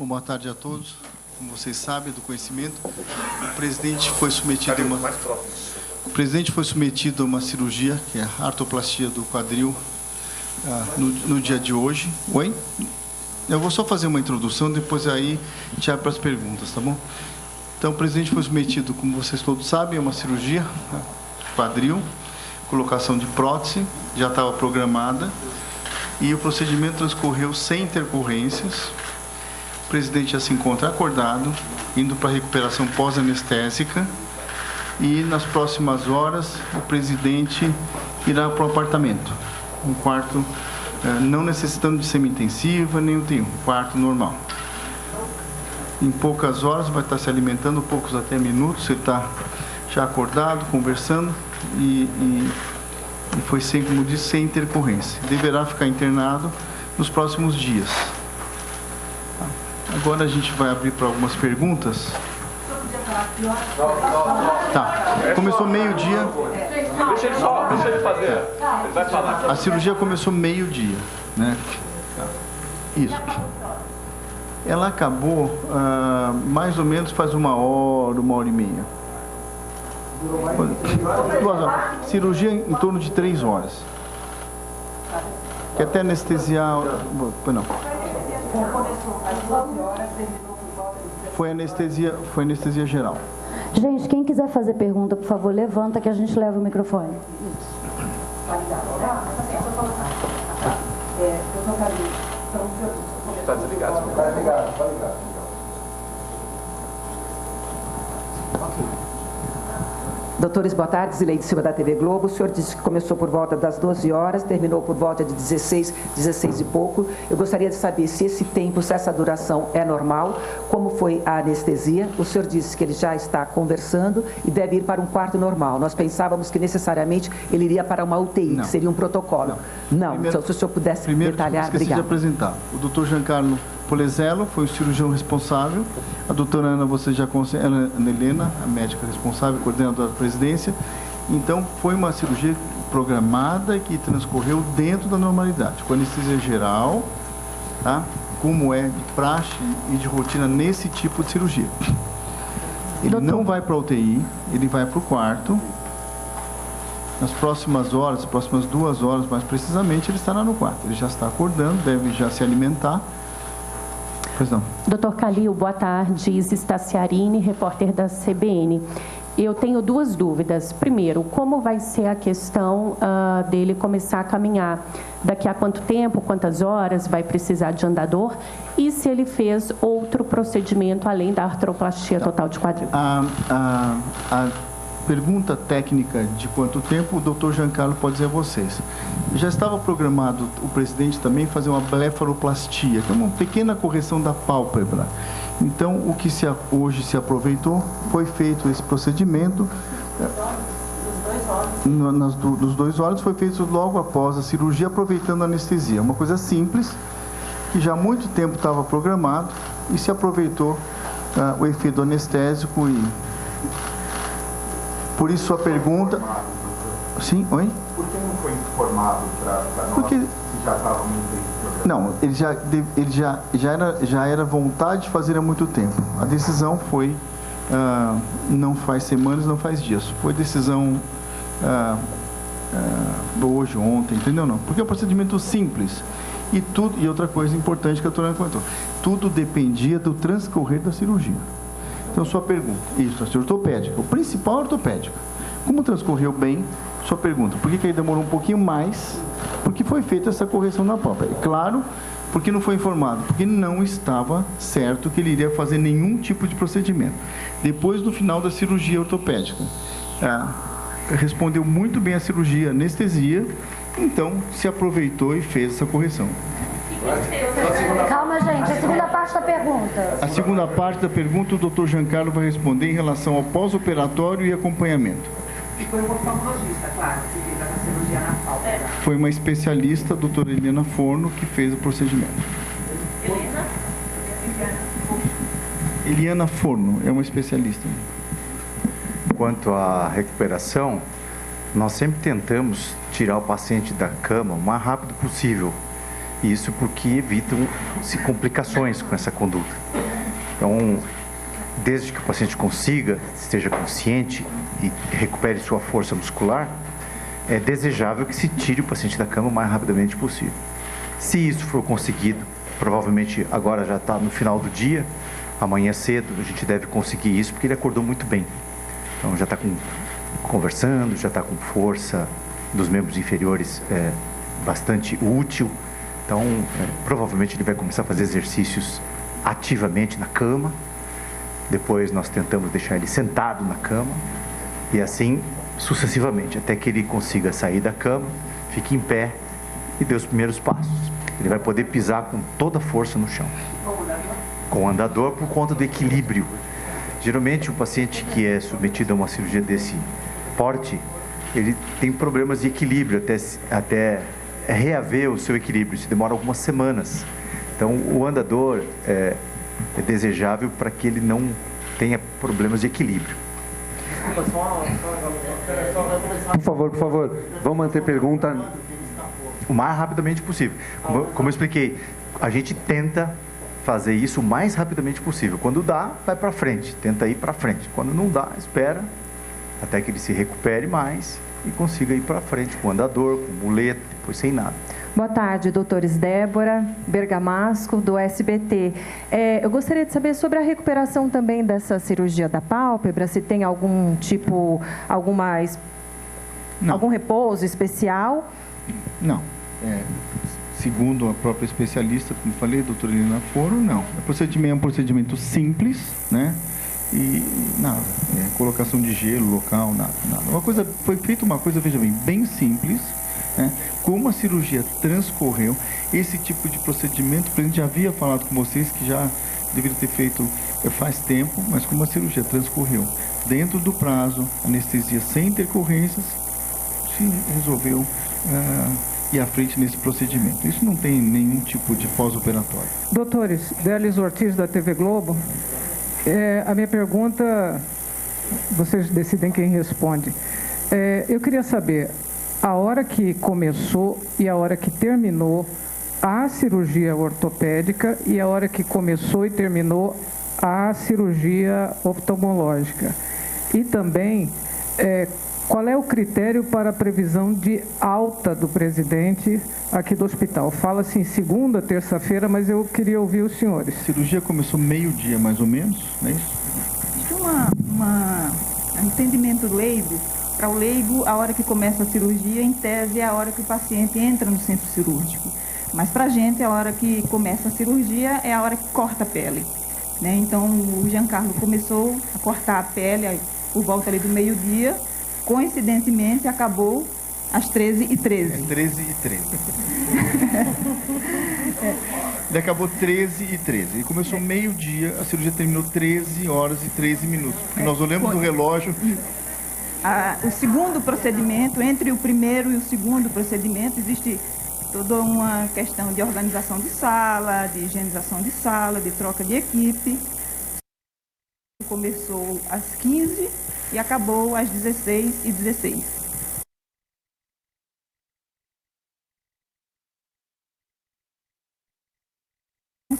Bom, boa tarde a todos. Como vocês sabem do conhecimento, o presidente foi submetido a uma cirurgia, que é a artroplastia do quadril, no dia de hoje. Oi? Eu vou só fazer uma introdução, depois aí a gente abre para as perguntas, tá bom? Então, o presidente foi submetido, como vocês todos sabem, a uma cirurgia, quadril, colocação de prótese, já estava programada, e o procedimento transcorreu sem intercorrências. O presidente já se encontra acordado, indo para a recuperação pós-anestésica, e nas próximas horas o presidente irá para o apartamento, um quarto não necessitando de semi-intensiva, nem UTI, um quarto normal. Em poucas horas vai estar se alimentando, poucos até minutos, ele está já acordado, conversando, e foi sem, como disse, sem intercorrência. Deverá ficar internado nos próximos dias. Agora a gente vai abrir para algumas perguntas. Tá. Começou meio-dia. Deixa ele fazer. Ele vai falar. A cirurgia começou meio-dia, né? Isso. Ela acabou mais ou menos faz uma hora e meia. 2 horas. Cirurgia em torno de 3 horas. Que até anestesiar. Não. Foi anestesia geral. Gente, quem quiser fazer pergunta, por favor, levanta que a gente leva o microfone. Está desligado. Doutores, boa tarde. Zileide Silva, da TV Globo. O senhor disse que começou por volta das 12 horas, terminou por volta de 16 e pouco. Eu gostaria de saber se esse tempo, se essa duração é normal, como foi a anestesia. O senhor disse que ele já está conversando e deve ir para um quarto normal. Nós pensávamos que necessariamente ele iria para uma UTI, Não. que seria um protocolo. Não. Primeiro, então, se o senhor pudesse detalhar, esqueci de obrigado. apresentar. O doutor Giancarlo Polezzello foi o cirurgião responsável. A doutora Ana, você já conhece, Ana Helena, a médica responsável, coordenadora da presidência. Então, foi uma cirurgia programada que transcorreu dentro da normalidade, com anestesia geral, tá? Como é de praxe e de rotina nesse tipo de cirurgia. Ele não vai para a UTI, ele vai para o quarto. Nas próximas horas, próximas 2 horas mais precisamente, ele estará no quarto. Ele já está acordando, deve já se alimentar. Pois não. Doutor Calil, boa tarde. Isis Tassiarini, repórter da CBN. Eu tenho 2 dúvidas. Primeiro, como vai ser a questão dele começar a caminhar? Daqui a quanto tempo, quantas horas vai precisar de andador? E se ele fez outro procedimento além da artroplastia total de quadril? A pergunta técnica de quanto tempo o doutor Giancarlo pode dizer a vocês. Já estava programado o presidente também fazer uma blefaroplastia, que é uma pequena correção da pálpebra. Então, o que hoje se aproveitou, foi feito esse procedimento. Nos 2 olhos foi feito logo após a cirurgia, aproveitando a anestesia. Uma coisa simples, que já há muito tempo estava programado, e se aproveitou o efeito anestésico e... Por isso a pergunta... Sim, oi? Por que não foi informado para nós Porque... que já estava muito... Não, ele já era vontade de fazer há muito tempo. A decisão foi, não faz semanas, não faz dias. Foi decisão hoje, ontem, entendeu? Não, porque é um procedimento simples. E outra coisa importante que a doutora comentou, tudo dependia do transcorrer da cirurgia. Então, sua pergunta, isso, a cirurgia ortopédica, o principal é ortopédica. Como transcorreu bem, sua pergunta, por que aí demorou um pouquinho mais? Porque foi feita essa correção na pálpebra. Claro, porque não foi informado, porque não estava certo que ele iria fazer nenhum tipo de procedimento. Depois do final da cirurgia ortopédica, respondeu muito bem a cirurgia anestesia, então se aproveitou e fez essa correção. Calma, gente. A segunda parte da pergunta. A segunda parte da pergunta, o doutor Giancarlo vai responder em relação ao pós-operatório e acompanhamento. E foi um oftalmologista, claro, que fez a cirurgia na pálpebra. Foi uma especialista, a doutora Eliana Forno, que fez o procedimento. Eliana Forno é uma especialista. Quanto à recuperação, nós sempre tentamos tirar o paciente da cama o mais rápido possível. Isso porque evitam-se complicações com essa conduta. Então, desde que o paciente consiga, esteja consciente e recupere sua força muscular, é desejável que se tire o paciente da cama o mais rapidamente possível. Se isso for conseguido, provavelmente agora já está no final do dia, amanhã cedo a gente deve conseguir isso, porque ele acordou muito bem. Então já está conversando, já está com força dos membros inferiores bastante útil. Então, provavelmente ele vai começar a fazer exercícios ativamente na cama. Depois nós tentamos deixar ele sentado na cama. E assim, sucessivamente, até que ele consiga sair da cama, fique em pé e dê os primeiros passos. Ele vai poder pisar com toda a força no chão. Com o andador, por conta do equilíbrio. Geralmente, o paciente que é submetido a uma cirurgia desse porte, ele tem problemas de equilíbrio até reaver o seu equilíbrio. Isso demora algumas semanas. Então, o andador é desejável para que ele não tenha problemas de equilíbrio. Por favor, vamos manter pergunta O mais rapidamente possível. Como eu expliquei, a gente tenta fazer isso o mais rapidamente possível. Quando dá, vai para frente, tenta ir para frente. Quando não dá, espera até que ele se recupere mais e consiga ir para frente com andador, com muleta, depois sem nada. Boa tarde, doutores Débora Bergamasco, do SBT. Eu gostaria de saber sobre a recuperação também dessa cirurgia da pálpebra, se tem algum tipo, algum repouso especial? Não. Segundo a própria especialista, como falei, doutora Helena Foro, não. É um procedimento simples, né? E nada. Colocação de gelo local, nada. Foi feita uma coisa, veja bem simples, né? Como a cirurgia transcorreu, esse tipo de procedimento, a gente já havia falado com vocês que já deveria ter feito faz tempo, mas como a cirurgia transcorreu dentro do prazo, anestesia sem intercorrências, se resolveu ir à frente nesse procedimento. Isso não tem nenhum tipo de pós-operatório. Doutores, Délis Ortiz, da TV Globo. A minha pergunta, vocês decidem quem responde. Eu queria saber a hora que começou e a hora que terminou a cirurgia ortopédica e a hora que começou e terminou a cirurgia oftalmológica. E também, qual é o critério para a previsão de alta do presidente aqui do hospital? Fala-se em segunda, terça-feira, mas eu queria ouvir os senhores. A cirurgia começou meio-dia, mais ou menos, não é isso? Um entendimento leigo. Para o leigo, a hora que começa a cirurgia, em tese, é a hora que o paciente entra no centro cirúrgico. Mas para a gente, a hora que começa a cirurgia é a hora que corta a pele, né? Então, o Giancarlo começou a cortar a pele por volta ali do meio-dia. Coincidentemente, acabou às 13h13. 13h13. Ele acabou 13h13. Ele começou meio-dia, a cirurgia terminou 13h13. Porque nós olhamos no relógio. O segundo procedimento, entre o primeiro e o segundo procedimento, existe toda uma questão de organização de sala, de higienização de sala, de troca de equipe. Começou às 15h e acabou às 16h16.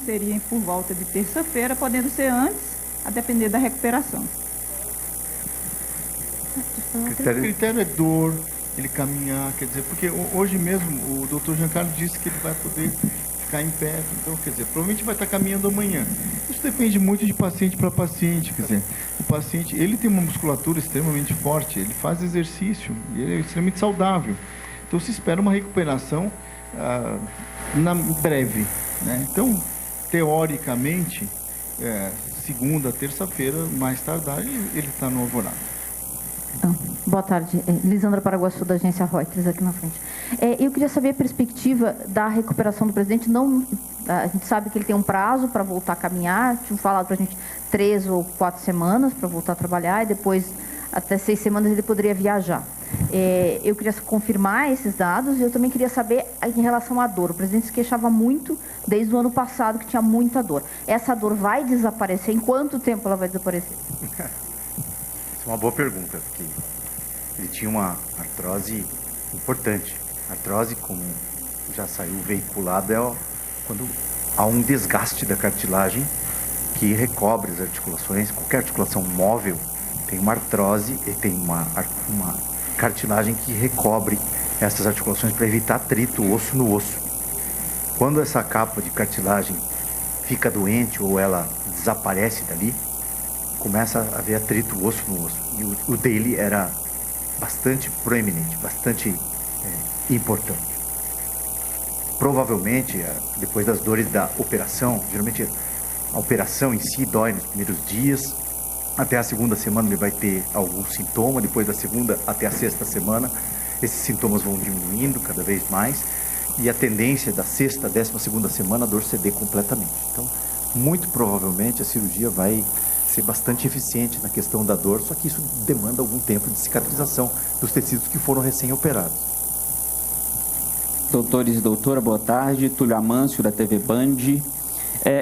Seria por volta de terça-feira, podendo ser antes, a depender da recuperação. O critério é dor, ele caminhar, quer dizer, porque hoje mesmo o doutor Giancarlo disse que ele vai poder ficar em pé, então, quer dizer, provavelmente vai estar caminhando amanhã. Isso depende muito de paciente para paciente, quer dizer, o paciente, ele tem uma musculatura extremamente forte, ele faz exercício, e ele é extremamente saudável. Então, se espera uma recuperação breve, né? Então, teoricamente, segunda, terça-feira, mais tardar, ele está no Alvorada. Boa tarde, Lisandra Paraguaçu, da agência Reuters, aqui na frente. Eu queria saber a perspectiva da recuperação do presidente. A gente sabe que ele tem um prazo para voltar a caminhar, tinham falado para a gente 3 ou 4 semanas para voltar a trabalhar, e depois, até 6 semanas, ele poderia viajar. Eu queria confirmar esses dados, e eu também queria saber em relação à dor. O presidente se queixava muito, desde o ano passado, que tinha muita dor. Essa dor vai desaparecer? Em quanto tempo ela vai desaparecer? Essa é uma boa pergunta, porque ele tinha uma artrose importante. Artrose, como já saiu veiculado, é quando há um desgaste da cartilagem que recobre as articulações. Qualquer articulação móvel tem uma artrose e tem uma cartilagem que recobre essas articulações para evitar atrito osso no osso. Quando essa capa de cartilagem fica doente ou ela desaparece dali, começa a haver atrito osso no osso. E o dele era bastante proeminente, bastante importante. Provavelmente, depois das dores da operação, geralmente a operação em si dói nos primeiros dias, até a segunda semana ele vai ter algum sintoma, depois da segunda até a sexta semana, esses sintomas vão diminuindo cada vez mais, e a tendência da sexta, 12ª semana, a dor ceder completamente. Então, muito provavelmente a cirurgia vai ser bastante eficiente na questão da dor, só que isso demanda algum tempo de cicatrização dos tecidos que foram recém-operados. Doutores e doutora, boa tarde. Túlio Amâncio, da TV Band.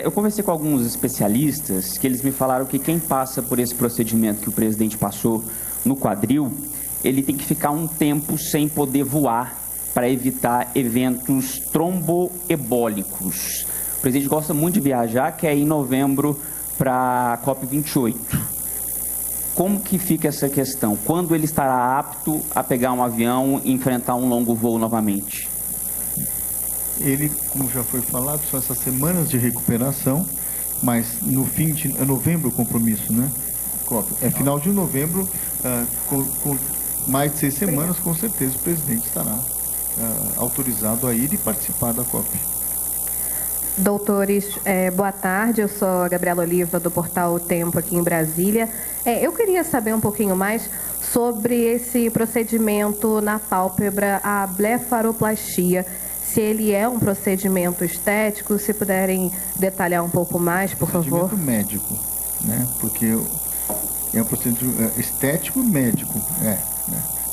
Eu conversei com alguns especialistas que eles me falaram que quem passa por esse procedimento que o presidente passou no quadril, ele tem que ficar um tempo sem poder voar para evitar eventos tromboembólicos. O presidente gosta muito de viajar, que é em novembro para a COP28. Como que fica essa questão? Quando ele estará apto a pegar um avião e enfrentar um longo voo novamente? Ele, como já foi falado, são essas semanas de recuperação, mas no fim de novembro o compromisso, né? É final de novembro, com mais de 6 semanas, com certeza o presidente estará autorizado a ir e participar da COP. Doutores, boa tarde, eu sou a Gabriela Oliva, do portal O Tempo, aqui em Brasília. Eu queria saber um pouquinho mais sobre esse procedimento na pálpebra, a blefaroplastia. Se ele é um procedimento estético, se puderem detalhar um pouco mais, por favor. Procedimento médico, né? Porque é um procedimento estético médico, né?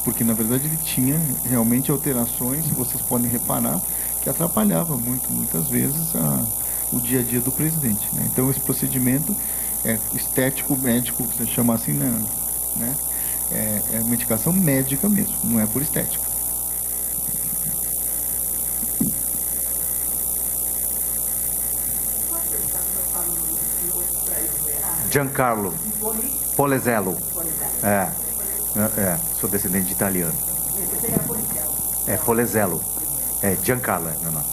Porque na verdade ele tinha realmente alterações, vocês podem reparar, que atrapalhava muitas vezes o dia a dia do presidente, né? Então esse procedimento é estético médico, que se chama assim, né? É uma indicação médica mesmo, não é por estética. Giancarlo Polezello. Sou descendente de italiano. Polezello. Giancarlo, meu nome.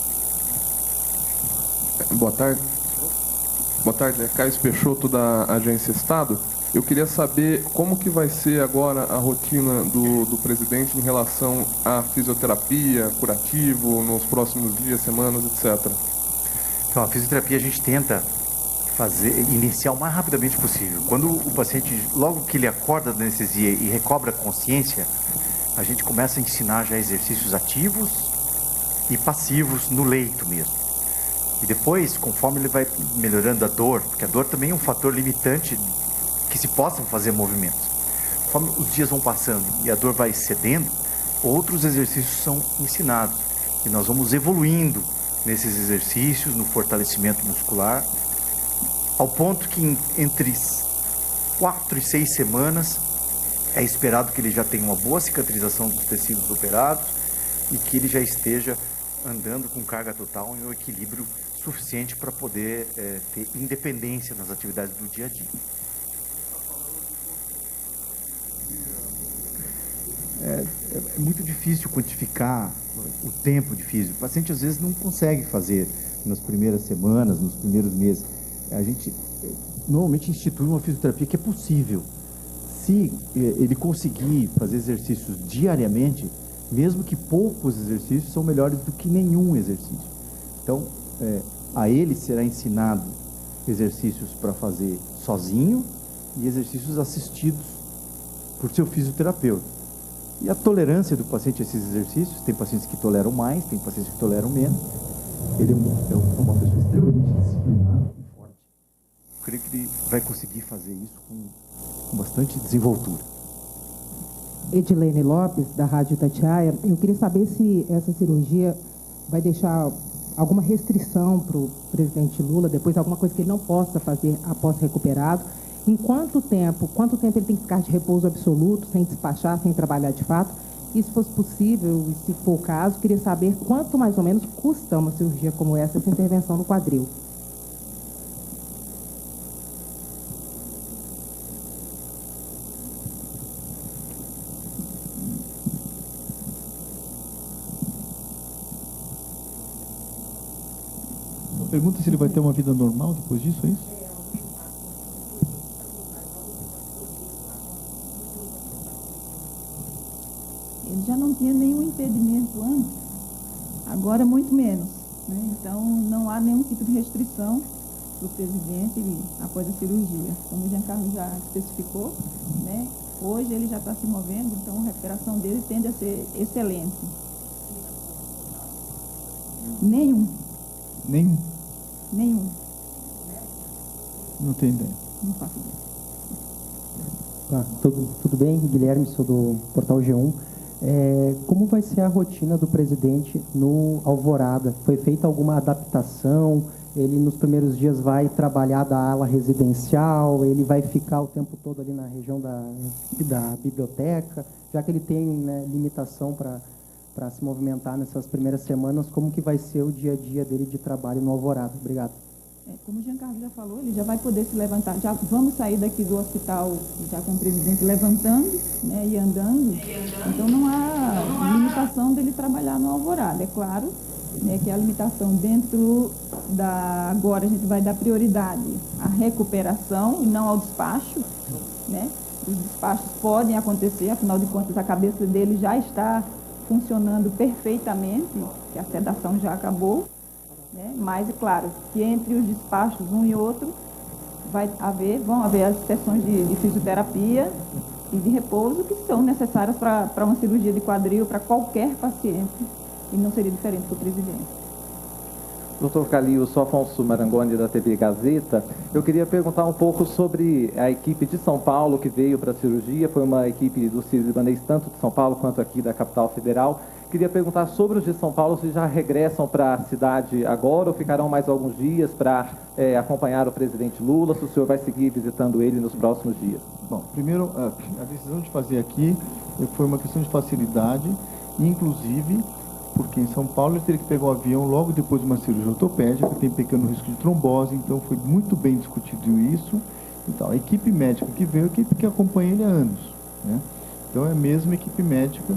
Boa tarde. Boa tarde, Caio Peixoto, da Agência Estado. Eu queria saber como que vai ser agora a rotina do presidente em relação à fisioterapia, curativo, nos próximos dias, semanas, etc. Então, a fisioterapia a gente tenta iniciar o mais rapidamente possível. Quando o paciente, logo que ele acorda da anestesia e recobra a consciência, a gente começa a ensinar já exercícios ativos e passivos no leito mesmo. E depois, conforme ele vai melhorando a dor, porque a dor também é um fator limitante que se possam fazer movimentos. Conforme os dias vão passando e a dor vai cedendo, outros exercícios são ensinados. E nós vamos evoluindo nesses exercícios, no fortalecimento muscular, ao ponto que entre 4 e 6 semanas é esperado que ele já tenha uma boa cicatrização dos tecidos operados e que ele já esteja andando com carga total em um equilíbrio suficiente para poder ter independência nas atividades do dia a dia. É muito difícil quantificar o tempo de fisio. O paciente às vezes não consegue fazer nas primeiras semanas, nos primeiros meses. A gente normalmente institui uma fisioterapia que é possível. Se ele conseguir fazer exercícios diariamente, mesmo que poucos exercícios, são melhores do que nenhum exercício. Então, a ele será ensinado exercícios para fazer sozinho e exercícios assistidos por seu fisioterapeuta. E a tolerância do paciente a esses exercícios, tem pacientes que toleram mais, tem pacientes que toleram menos. Ele é uma pessoa extremamente disciplinada e forte. Eu creio que ele vai conseguir fazer isso com bastante desenvoltura. Edilene Lopes, da Rádio Itatiaia. Eu queria saber se essa cirurgia vai deixar alguma restrição para o presidente Lula, depois alguma coisa que ele não possa fazer após recuperado. Em quanto tempo ele tem que ficar de repouso absoluto, sem despachar, sem trabalhar de fato? E se fosse possível, e se for o caso, queria saber quanto mais ou menos custa uma cirurgia como essa intervenção no quadril. Pergunta se ele vai ter uma vida normal depois disso, é isso? Ele já não tinha nenhum impedimento antes, agora muito menos, né? Então não há nenhum tipo de restrição do presidente após a cirurgia. Como o Giancarlo já especificou, né? Hoje ele já está se movendo, então a recuperação dele tende a ser excelente. Nenhum. Nenhum? Nenhum. Não tenho ideia. Não faço ideia. Tá, tudo bem? Guilherme, sou do Portal G1. Como vai ser a rotina do presidente no Alvorada? Foi feita alguma adaptação? Ele, nos primeiros dias, vai trabalhar da ala residencial? Ele vai ficar o tempo todo ali na região da biblioteca? Já que ele tem, né, limitação para se movimentar nessas primeiras semanas, como que vai ser o dia a dia dele de trabalho no Alvorada? Obrigado. Como o Giancarlo já falou, ele já vai poder se levantar. Já vamos sair daqui do hospital já com o presidente levantando, né, e andando. Então não há limitação dele trabalhar no Alvorada. É claro, né, que a limitação dentro da... Agora a gente vai dar prioridade à recuperação e não ao despacho, né? Os despachos podem acontecer, afinal de contas a cabeça dele já está funcionando perfeitamente, que a sedação já acabou. Né? Mas, é claro, que entre os despachos, um e outro, vão haver as sessões de fisioterapia e de repouso que são necessárias para uma cirurgia de quadril para qualquer paciente, e não seria diferente para o presidente. Dr. Calil, sou Afonso Marangoni, da TV Gazeta. Eu queria perguntar um pouco sobre a equipe de São Paulo que veio para a cirurgia. Foi uma equipe do Sírio-Libanês, tanto de São Paulo quanto aqui da capital federal. Queria perguntar sobre os de São Paulo, se já regressam para a cidade agora ou ficarão mais alguns dias para acompanhar o presidente Lula, se o senhor vai seguir visitando ele nos próximos dias. Bom, primeiro, a decisão de fazer aqui foi uma questão de facilidade, inclusive porque em São Paulo ele teria que pegar o avião logo depois de uma cirurgia ortopédica, tem pequeno risco de trombose, então foi muito bem discutido isso. Então, a equipe médica que veio é a equipe que acompanha ele há anos, né? Então, é a mesma equipe médica.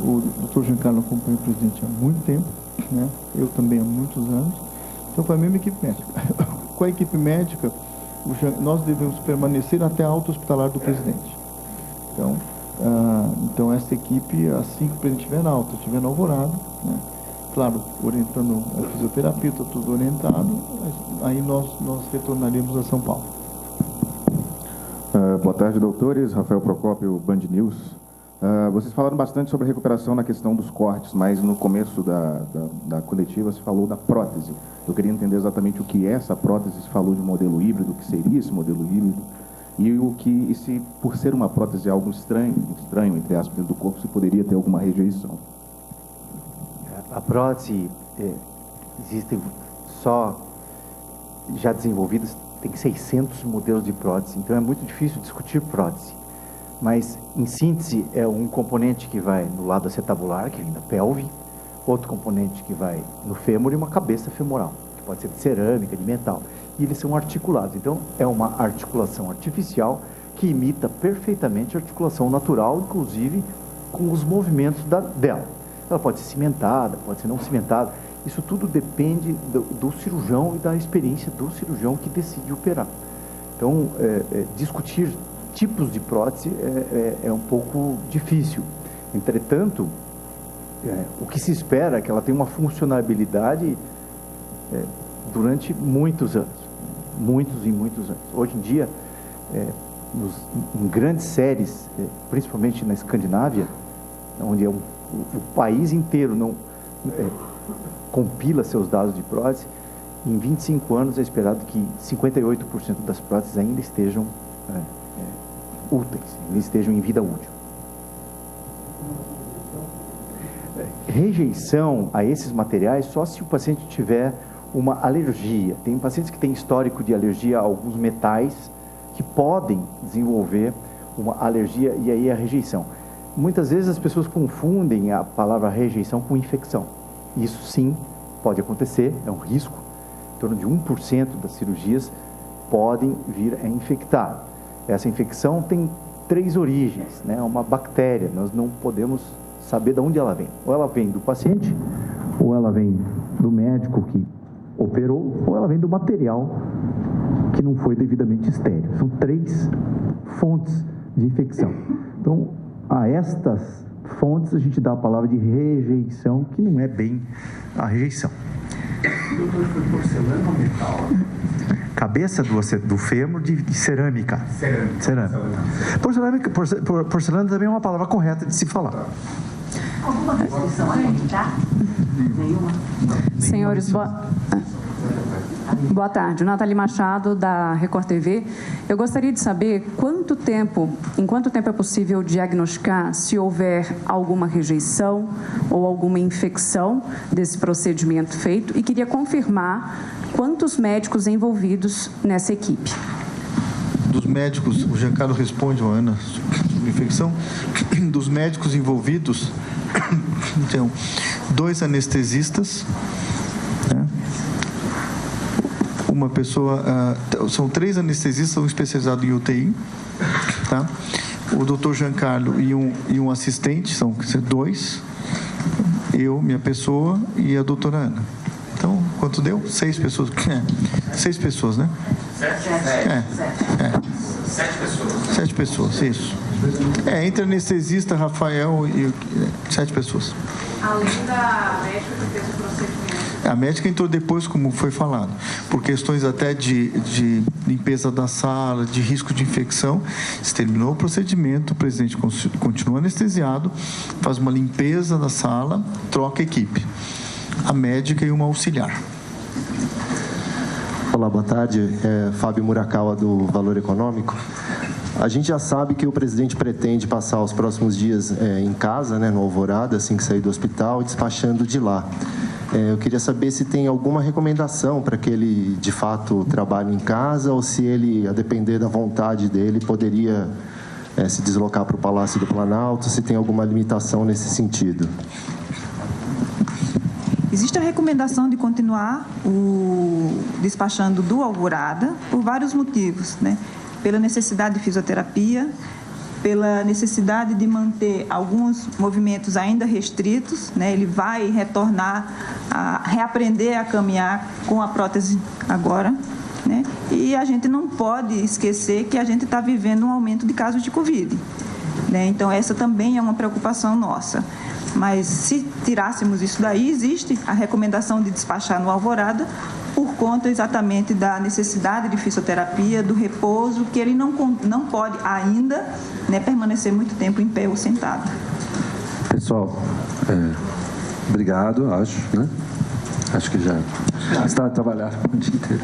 O Dr. Giancarlo acompanha o presidente há muito tempo, né? Eu também há muitos anos. Então, foi a mesma equipe médica. Com a equipe médica, nós devemos permanecer até a alta hospitalar do presidente. Então, essa equipe, assim que o presidente estiver na alta, estiver no Alvorada, né? Claro, orientando a fisioterapia, está tudo orientado, aí nós retornaremos a São Paulo. Boa tarde, doutores. Rafael Procópio, Band News. Vocês falaram bastante sobre a recuperação na questão dos cortes, mas no começo da coletiva se falou da prótese. Eu queria entender exatamente o que é essa prótese. Se falou de modelo híbrido, o que seria esse modelo híbrido, e se, por ser uma prótese algo estranho, entre aspas, dentro do corpo, se poderia ter alguma rejeição. A prótese, existem só já desenvolvidas, tem 600 modelos de prótese, então é muito difícil discutir prótese. Mas, em síntese, é um componente que vai no lado acetabular, que vem da pelve, outro componente que vai no fêmur e uma cabeça femoral, que pode ser de cerâmica, de metal. E eles são articulados. Então, é uma articulação artificial que imita perfeitamente a articulação natural, inclusive com os movimentos dela. Ela pode ser cimentada, pode ser não cimentada. Isso tudo depende do cirurgião e da experiência do cirurgião que decide operar. Então, discutir tipos de prótese é um pouco difícil. Entretanto, o que se espera é que ela tenha uma funcionalidade durante muitos anos. Muitos e muitos anos. Hoje em dia, em grandes séries, principalmente na Escandinávia, onde o país inteiro não compila seus dados de prótese, em 25 anos é esperado que 58% das próteses ainda estejam úteis, ainda estejam em vida útil. Rejeição a esses materiais só se o paciente tiver uma alergia. Tem pacientes que têm histórico de alergia a alguns metais que podem desenvolver uma alergia, e aí a rejeição. Muitas vezes as pessoas confundem a palavra rejeição com infecção. Isso sim pode acontecer, é um risco. Em torno de 1% das cirurgias podem vir a infectar. Essa infecção tem 3 origens, né? Uma bactéria, nós não podemos saber de onde ela vem. Ou ela vem do paciente, ou ela vem do médico que operou, ou ela vem do material que não foi devidamente estéril. São 3 fontes de infecção. Então, a estas fontes a gente dá a palavra de rejeição, que não é bem a rejeição. Porcelana ou metal? Cabeça do fêmur de cerâmica. Cerâmica. Porcelana também é uma palavra correta de se falar. Alguma restrição aí, tá? Nenhuma. Senhores, boa tarde. Nathalie Machado, da Record TV. Eu gostaria de saber em quanto tempo é possível diagnosticar se houver alguma rejeição ou alguma infecção desse procedimento feito, e queria confirmar quantos médicos envolvidos nessa equipe. Dos médicos, o Giancarlo responde, Ana, sobre infecção. Dos médicos envolvidos, então, 2 anestesistas, né? Uma pessoa, são 3 anestesistas, um especializado em UTI, tá? O doutor Giancarlo e um assistente, são 2, eu, minha pessoa e a doutora Ana. Então, quanto deu? 6 pessoas. 6 pessoas, né? 7 pessoas. 7 pessoas, isso. Entre anestesista, Rafael e 7 pessoas. Além da médica que fez o procedimento. A médica entrou depois, como foi falado, por questões até de limpeza da sala, de risco de infecção. Se terminou o procedimento, o presidente continua anestesiado, faz uma limpeza da sala, troca a equipe. A médica e uma auxiliar. Olá, boa tarde. Fábio Murakawa, do Valor Econômico. A gente já sabe que o presidente pretende passar os próximos dias em casa, né, no Alvorada, assim que sair do hospital, despachando de lá. Eu queria saber se tem alguma recomendação para que ele, de fato, trabalhe em casa, ou se ele, a depender da vontade dele, poderia se deslocar para o Palácio do Planalto, se tem alguma limitação nesse sentido. Existe a recomendação de continuar despachando do Alvorada por vários motivos, né? Pela necessidade de fisioterapia, pela necessidade de manter alguns movimentos ainda restritos, né? Ele vai retornar a reaprender a caminhar com a prótese agora, né? E a gente não pode esquecer que a gente está vivendo um aumento de casos de Covid, né? Então, essa também é uma preocupação nossa. Mas se tirássemos isso daí, existe a recomendação de despachar no Alvorada por conta exatamente da necessidade de fisioterapia, do repouso, que ele não pode ainda, né, permanecer muito tempo em pé ou sentado. Pessoal, obrigado, acho, né? Acho que já está a trabalhar o dia inteiro.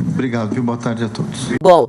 Obrigado, viu? Boa tarde a todos. Bom,